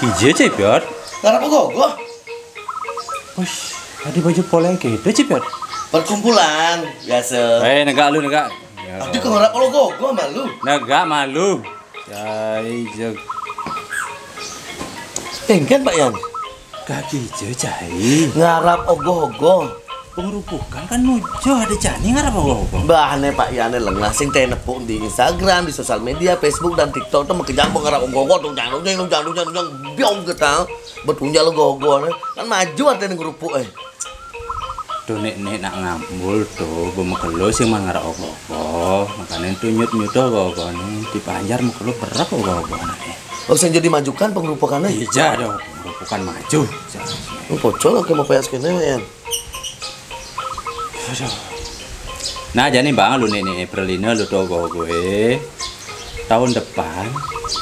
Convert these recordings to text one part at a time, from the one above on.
Kije Cepet. Ngarap gogo. Wih, tadi baju pola yang gitu Cepet. Perkumpulan biasa. Negak lu negak. Tapi kau ngarap gogo malu. Negak malu. Cai jog. Engken Pak Yan. Kaki je cai. Ngarap ogoh-ogoh. Pengerupukan kan nujo ada jani ngarap apa? Bahannya Pak Yan lengah sing teh nepuk di Instagram, di sosial media, Facebook dan TikTok tuh makejang ngarap ogoh-ogoh tuh jangan biong kita. Betunjal ogoh-ogoh kan maju ada yang ngerupuk Tuh nek nak ngambul tuh bemekelo sing ngarap ogoh-ogoh. Makanya tuh nyut ogoh-ogoh nih di Panjar mekelo berak ogoh-ogoh anaknya. Oh, sing jadi majukan pengerupukannya? Iya dong, pengerupukan maju. Oh, pocol oke mau payas kene ya. Nah, jadi bang lu nih Perlina lu tuh gue tahun depan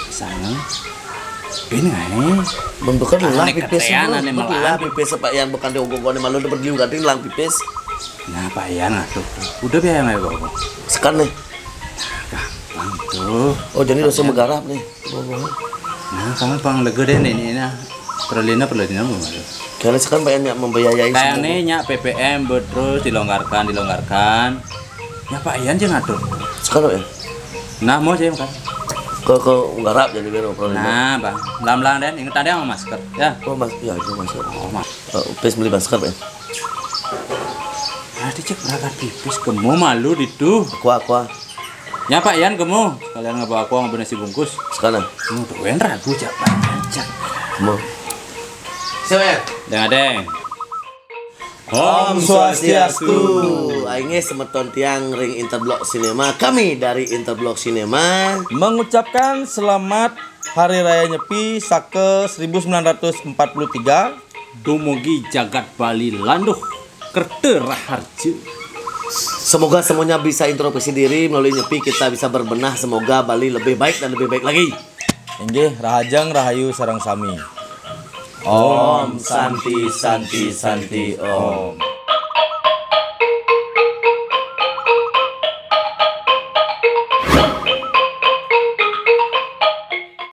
sana ini bentuknya lah pipis lah pipis Pak Yan bukan diogoh-ogoh malu dapat liu ganti lang pipis. Nah, Pak Yan tuh udah biaya nggak gogo sekan nih gampang tuh. Oh, jadi dosa menggarap nih. Nah, kamu bang lega deh nih nah Perlina mau karena sekarang Pak Yan membiayai kayak nih nyak PPM terus dilonggarkan ya Pak Yan aja ngatur sekarang ya. Nah mau sih kan ke nggarap jadi biar nah bang lam dan ingat tadi sama masker ya. Oh mas, ya itu masker. Oh mas pes beli masker Pak. Dicek berangkat pipis kemu malu itu kuah ya Pak Yan kemu kalian ngebawa aku nggak nasi bungkus sekarang kamu tuh yang ragu siapa cak mau siapa ya deng Om Swastiastu. Aing semeton tiang ring Interblok Cinema. Kami dari Interblok Cinema mengucapkan selamat Hari Raya Nyepi Sake 1943. Dumugi jagat Bali landuh Kerte Raharju. Semoga semuanya bisa introspeksi diri melalui Nyepi kita bisa berbenah. Semoga Bali lebih baik dan lebih baik lagi. Inggih Rahajang Rahayu sareng sami. Om Santi Santi Santi Om.